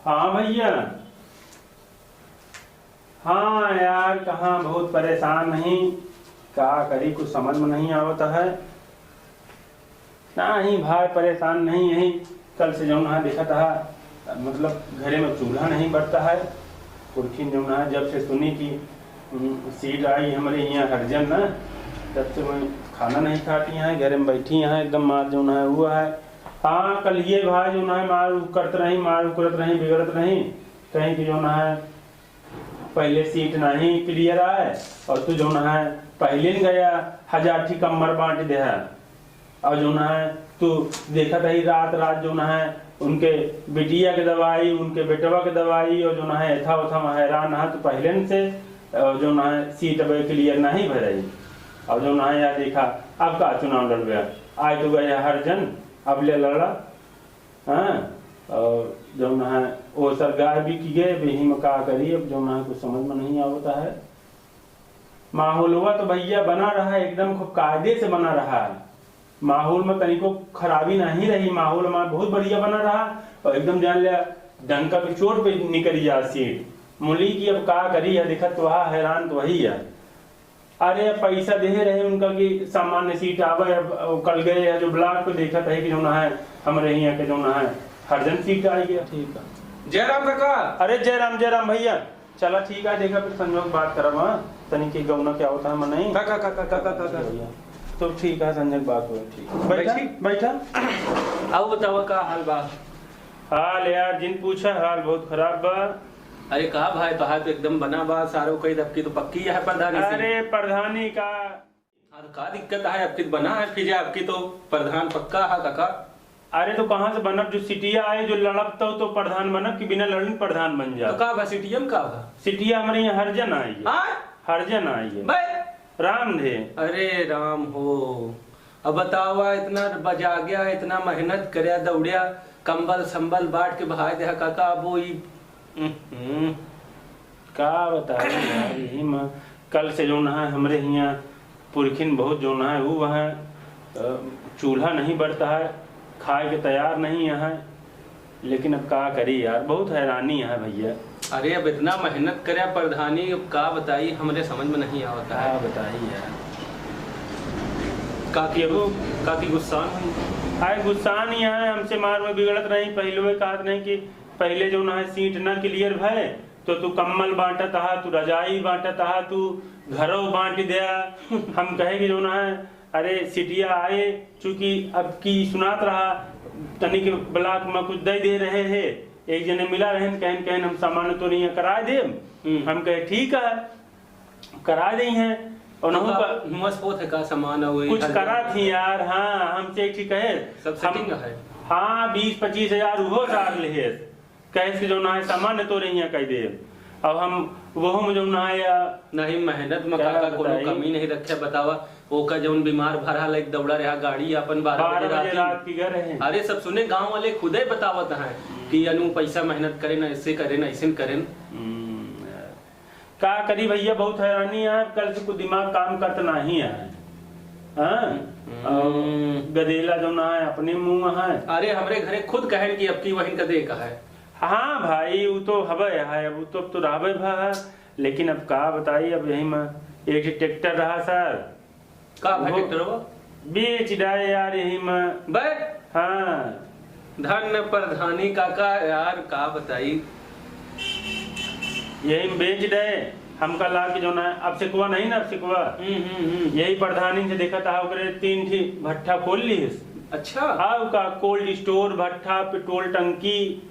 हाँ भैया। हाँ यार, कहाँ बहुत परेशान नहीं, क्या करी कुछ समझ में नहीं आवता है। नहीं भाई परेशान नहीं, यही कल से जो है देखा था, मतलब घरे में चूल्हा नहीं बढ़ता है। पुरखी जो है जब से सुनी कि सीट आई हमारे यहाँ हरजन ना, तब से मैं खाना नहीं खाती हैं, घर में बैठी हैं एकदम मार जो है हुआ है। हाँ कल ये भाई जो है मार करत रही, मार करत रही, बिगड़त रही, कहीं की जो है पहले सीट नहीं क्लियर आए और तू जो है पहले गया 1000 ठी कमर बांट दे है। और जो है तू देखा रही रात रात जो है उनके बिटिया के दवाई, उनके बेटवा के दवाई, और जो है था उथा हैरान है। तो पहले से जो है सीट अब क्लियर नहीं भराई, और जो है यार देखा अब का चुनाव लड़ गया, आज तो गया हरजन अब ले लड़ा। हाँ और जो है वो सरकार भी की गए वही में का करी, अब जो है कुछ समझ में नहीं आता है। माहौल हुआ तो भैया बना रहा है, एकदम खूब कायदे से बना रहा है, माहौल में तनिको खराबी नहीं रही, माहौल हमारा बहुत बढ़िया बना रहा और एकदम जान लिया डंका पे चोट पे निकल जा सीट मूली की। अब का करी है देखा तो हैरान तो वही है। अरे पैसा दे रहे उनका कि सामान्य सीट आवे, अब कल गए जो ब्लॉक पे देखा था कि जो है हमारे यहाँ के जो है हरजन सीट आई गया। ठीक है जयराम काका। अरे जयराम भैया, चला ठीक है देखा फिर संजोग बात करब। हाँ तनिक गौना क्या होता है मैं नहीं काका काका काका काका तो ठीक है संजय बात हो। ठीक बैठा बैठा। आओ बताओ का हाल बा। हाल यार जिन पूछा हाल बहुत खराब बा। अरे कहा भाई तो हाल तो एकदम बना बा सारो कई दबकी तो पक्की है प्रधानी से। अरे प्रधानी का का दिक्कत है, आपकी बना है फिर आपकी तो प्रधान पक्का है काका। अरे तो कहाँ से बनब, जो सिटिया आए जो लड़ब तो प्रधान बनब कि बिना लड़न प्रधान बन जा। तो का बा सिटीएम का बा? सिटिया हमारे यहाँ हरजन आई है। हरजन आई है राम ढे। अरे राम हो, अब बतावा इतना बजा गया, इतना मेहनत करया दौड़िया, कंबल संबल बांट के बहाय दे काका। अब वो का बता यही में कल से जो है हमरे यहाँ पुरखिन बहुत जो है वो है चूल्हा नहीं बढ़ता है, खाए के तैयार नहीं है, लेकिन अब का करी यार बहुत हैरानी है भैया। अरे अब इतना मेहनत करे प्रधानी, अब का बताई हमारे समझ में नहीं आता है। बताइए यार काकी गुस्सा आए गुस्सा नहीं है हमसे, मार में बिगड़त नहीं, पहले कहा नहीं कि पहले जो ना सीट ना क्लियर भय तो तू कम्बल बांटत हा, तू रजाई बांटत हा, तू घरों बांट दिया। हम कहे कि जो ना है अरे सिटिया आए चूंकि अब की सुनात रहा तनिक ब्लॉक में कुछ दे रहे हैं, एक जने मिला रहे कहन कहन हम सामान तो नहीं करा दे। हम कहे ठीक है करा दी हैं और है का सामान कुछ करा थी यार। हाँ हमसे ठीक है सब सेटिंग है। हाँ 20-25 हजार वो डाल ले कैसे जो ना है सामान तो नहीं है कह दे। अब हम वो जो ना है नहीं मेहनत में काका कोनो कमी नहीं रखे बतावा। ओका जौन बीमार भरा लाइक दौड़ा रहा गाड़ी अपन 12 बजे रात की घर है। अरे सब सुने गांव वाले खुद ही बतावत हैं कि अनु पैसा मेहनत करे ना ऐसे करे ना ऐसे करे। का करी भैया बहुत हैरानी है, कल से कुछ दिमाग काम करता नहीं है। हाँ गदेला जो ना है अपने मुंह है। अरे हमरे घरे खुद कहन कि अब की वही कदे का है। हाँ भाई वो तो हवे है, अब तो रहबे है, लेकिन अब का बताइए अब यही में एक ट्रैक्टर रहा सर का ट्रैक्टर वो बेच डाले यार यही में बे। हाँ धन प्रधानी काका यार का बताई यही बेच दे हमका ला के जो ना अब सिकवा नहीं ना अब सिकवा यही प्रधानी से देखा था 3 थी भट्ठा खोल ली। अच्छा हाँ का कोल्ड स्टोर भट्ठा पेट्रोल टंकी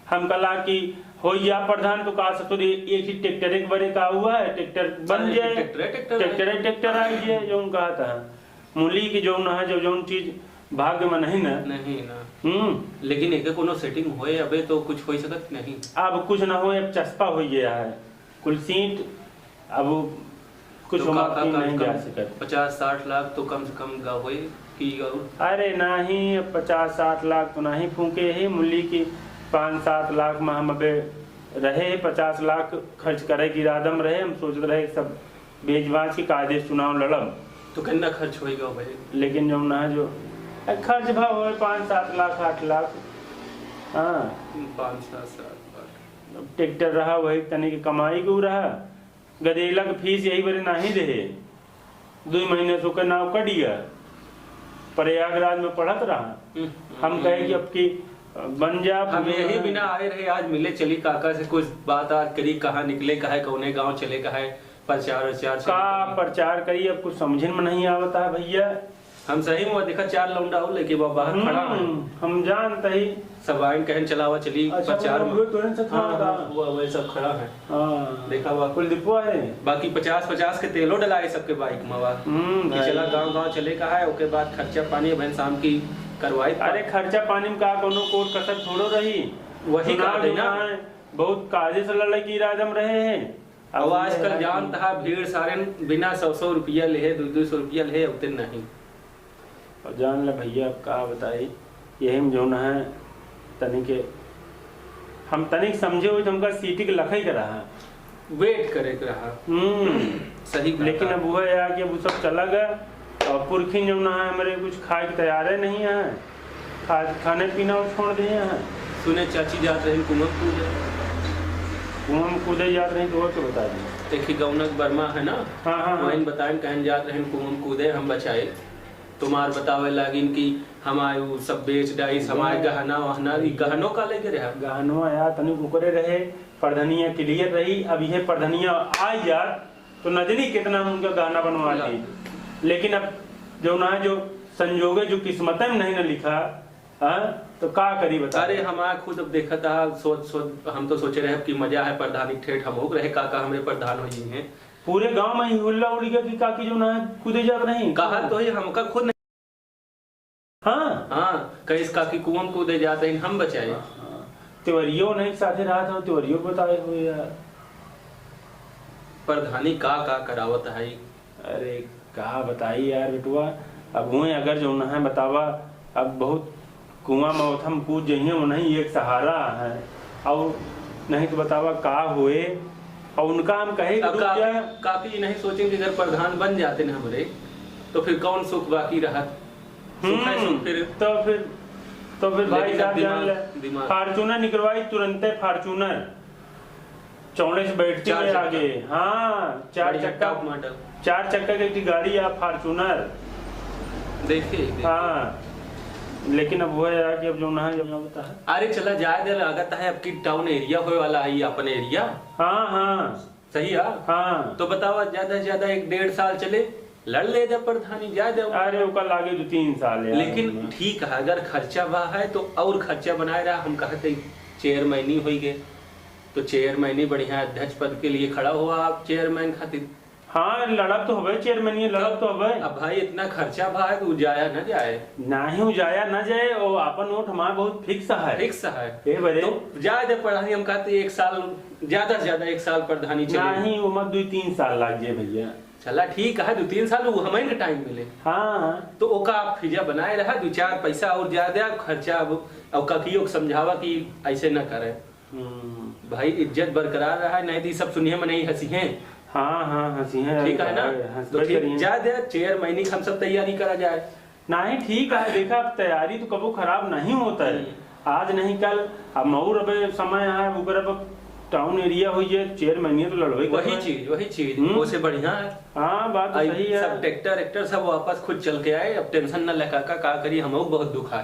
हमका ला की हो या प्रधान तो का सकते एक ही ट्रैक्टर एक बड़े का हुआ है ट्रैक्टर बन जाए ट्रैक्टर आ गया जो कहा था मूली की जो ना है जो जो चीज भाग्य में नहीं ना। लेकिन एक कोनो सेटिंग होए अबे तो कुछ हो सकत नहीं। अब कुछ ना हो, अब चस्पा हो गया है कुल सीट, अब कुछ तो नहीं जा सकत। 50-60 लाख तो कम से कम होए की। अरे नहीं 50-60 लाख तो नहीं फूके ही मूली की 5-7 लाख में हम अबे रहे 50 लाख खर्च करे की इरादम रहे। हम सोच रहे सब बेच बाज के कायदे चुनाव लड़ब तो कितना खर्च होएगा भाई। लेकिन जो ना जो खर्च भाव हो 5-7 लाख 8 लाख हाँ 5-7 ट्रैक्टर रहा वही तने की कमाई को रहा, गदेला का फीस यही बड़े नहीं दे 2 महीने से का नाव कट गया, प्रयागराज में पढ़त रहा। हम कहे कि अब की बन जा, हम यही बिना आए रहे आज मिले चली काका से कुछ बात आज करी, कहाँ निकले कहा कौने गांव चले कहा प्रचार का प्रचार करी, अब कुछ समझे में नहीं आवता है भैया। हम सही में देखा 4 लौंडा हो लेके बाहर खड़ा है, हम जानते ही सब आइन कहन चलावा चली प्रचार में वही सब खड़ा है। देखा हुआ कुल डिपो है, बाकी 50-50 के तेलों डलाए सबके बाइक में चला गांव चले कहा है। उसके बाद खर्चा पानी बहन शाम की करवाई। अरे खर्चा पानी में का कोनो कोट कसर थोड़ो रही, वही का देना बहुत काजे से लड़ाई की इरादे में रहे हैं। अब आजकल जानता है भीड़ सारे बिना 100 रुपया ले 200 रुपया ले उतने नहीं। और जान ले भैया अब का बताई, यही जो न है तनिक हम तनिक समझे हुए हमका सीटी के लखई कर रहा वेट करे रहा सही। लेकिन अब वो है कि वो सब चला गया और पुरखी जो न है हमारे कुछ खाए के तैयार नहीं है, खाने पीना और छोड़ दिए हैं। सुने चाची जाते हैं कुआं कूदे जाते रहे तो वो तो बता दें। देखिए गौनक वर्मा है ना, हाँ वहीं बताएं कहन जाते हैं कुआं कूदे हम बचाए। तुम्हार बतावे लागिन कि हमारे सब बेच डाइस हमारे गहना वहना गहनों का लेके रहा गहनवा यार तनिक ऊपरे रहे, प्रधनिया क्लियर रही। अब यह प्रधनिया आई यार तो नजनी कितना उनका गहना बनवा दी, लेकिन अब जो ना जो संजोगे जो किस्मत में नहीं ना लिखा तो का करी बता। अरे हमारा खुद अब देखा था सोच हम तो सोचे रहे कि मजा है प्रधानी ठेठ हम हो रहे काका हमारे प्रधान हो ही हैं पूरे गांव में ही हुल्ला उड़ गया कि काकी जो ना कूदे जात नहीं कहा तो ही हमका खुद नहीं। हाँ कहीं काकी कुआं कूदे जाते हैं हम बचाए। तिवरियो नहीं साथे रहा था, तिवरियो बताए हुए यार प्रधानी का करावत है। अरे का बताई यार बेटुआ, अब हुए अगर जो ना है बतावा, अब बहुत कुआं में हम कूद जाइए वो नहीं एक सहारा है, और नहीं तो बतावा का हुए। और उनका हम कहे काफी नहीं सोचेंगे अगर प्रधान बन जाते ना हमारे तो फिर कौन सुख बाकी रहा। तो फिर भाई साहब जान ले फार्चूनर निकलवाई तुरंत, फार्चूनर चौड़े से बैठते हुए आगे। हाँ 4 चक्का की गाड़ी आप फार्चूनर देखिए। हाँ लेकिन अब वो है कि अब जो ना जब होता है अरे चला जाए दे लागत है अब की टाउन एरिया होए वाला है अपन एरिया। हाँ सही है। हाँ तो बतावा ज्यादा से ज्यादा 1-1.5 साल चले लड़ ले जा प्रधानी जाए दे। अरे वो लागे 2-3 साल है। लेकिन ठीक है अगर खर्चा बा है तो और खर्चा बनाए रहा। हम कहते चेयरमैन ही हो गए तो चेयरमैन ही बढ़िया अध्यक्ष पद के लिए खड़ा हुआ आप चेयरमैन खातिर। हाँ लड़ब तो होवे चेयरमैन ये लड़ब तो होवे। अब भाई इतना खर्चा बा है तो उजाया न जाए नहीं उजाया न जाए और अपन वोट हमारा बहुत फिक्स है ये बड़े तो जाए दे प्रधानी। हम कहते 1 साल ज्यादा से ज्यादा 1 साल प्रधानी चले नहीं वो मत 2-3 साल लग जाए भैया। चला ठीक है 2-3 साल वो हमें का टाइम मिले। हाँ तो ओका आप फिजा बनाए रहा 2-4 पैसा और ज्यादा खर्चा अब ककियो समझावा कि ऐसे न करे भाई इज्जत बरकरार रहा है। नहीं तो सब सुनिए में नहीं हंसी है। हाँ हंसी है ठीक है ना। तो ठीक जाए चेयरमैन हम सब तैयारी करा जाए। नहीं ठीक है देखा तैयारी तो कबो खराब नहीं होता है, आज नहीं कल। अब मऊर अब समय है ऊपर अब टाउन एरिया हुई है चेयरमैन तो लड़वाई वही चीज वो से बढ़िया है। हाँ बात सही है। सब ट्रैक्टर सब वापस खुद चल के आए। अब टेंशन न लगा का करी हम बहुत दुख है।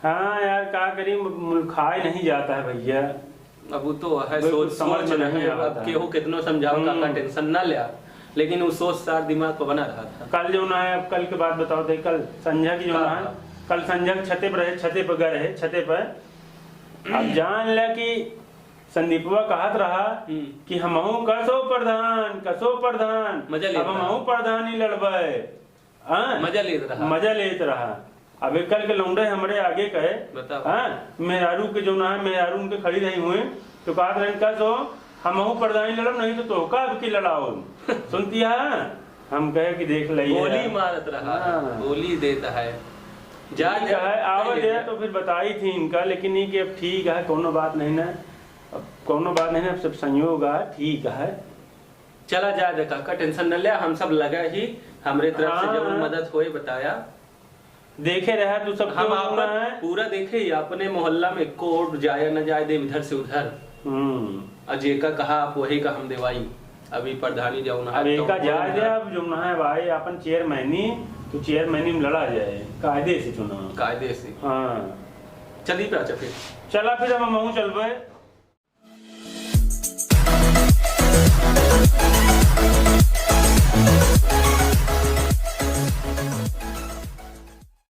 हाँ यार का करी खाए नहीं जाता है भैया। अब वो तो है सोच समझ नहीं अब केहू कितनो समझाओ का टेंशन ना ले, लेकिन वो सोच सार दिमाग को बना रहा था। कल जो ना है अब कल के बाद बताओ थे कल संध्या की जो ना है कल संध्या छते पर रहे, छते पर गए छते पर। अब जान ले कि संदीपवा कहत रहा कि हमहू कसो प्रधान अब हमहू प्रधान ही लड़बे मजा लेत रहा। अब कल के लौंडे हमारे आगे कहे मेहरारू के जो ना है मेहरारू उनके खड़ी रही हुए तो कहत रहे कसो हमहू प्रधानी लड़ब नहीं तो तोहका अब की लड़ाओ सुनती है। हम कहे कि देख लिये गोली मारत रहा गोली देता है आवा दे तो फिर बताई थी इनका, लेकिन ये कि अब ठीक है कोनो बात नहीं ना, अब कोनो बात नहीं ना, अब सब संयोग है ठीक है। चला जाए देखा का टेंशन न ले हम सब लगा ही हमरे तरफ से जब मदद होए बताया देखे रहा तू सब हम आप पूरा देखे ही अपने मोहल्ला में कोर्ट जाए न जाए दे इधर से उधर। अजय का कहा आप वही का हम देवाई अभी प्रधानी जाओ ना अब एक का जाए दे अब जो ना है भाई अपन चेयरमैनी तो चेयरमैनी में लड़ा जाए कायदे से चुना कायदे से। हाँ चलिए पे अच्छा फिर चला फिर हम चलबे।